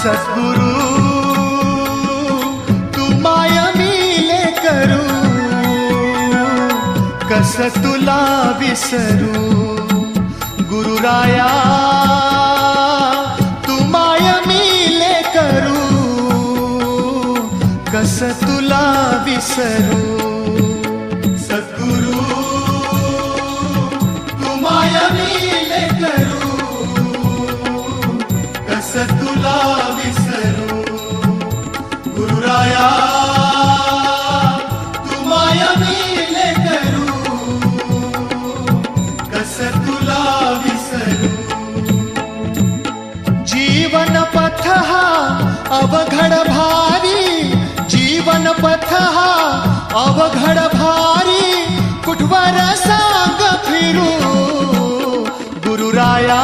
सद्गुरु तू माय मिले करू, कस तुला विसरू. गुरुराया तू माय मिले करू, कस तुला विसरू. सद्गुरु तू माय मिले करू, कस तुला विसरू. गुरुराया तू माय मिले करू, कस तुला विसरू. जीवन पथ हा अवघड भारी, जीवन पथ हा अवघड भारी, कुठवर सांग फिरू. गुरुराया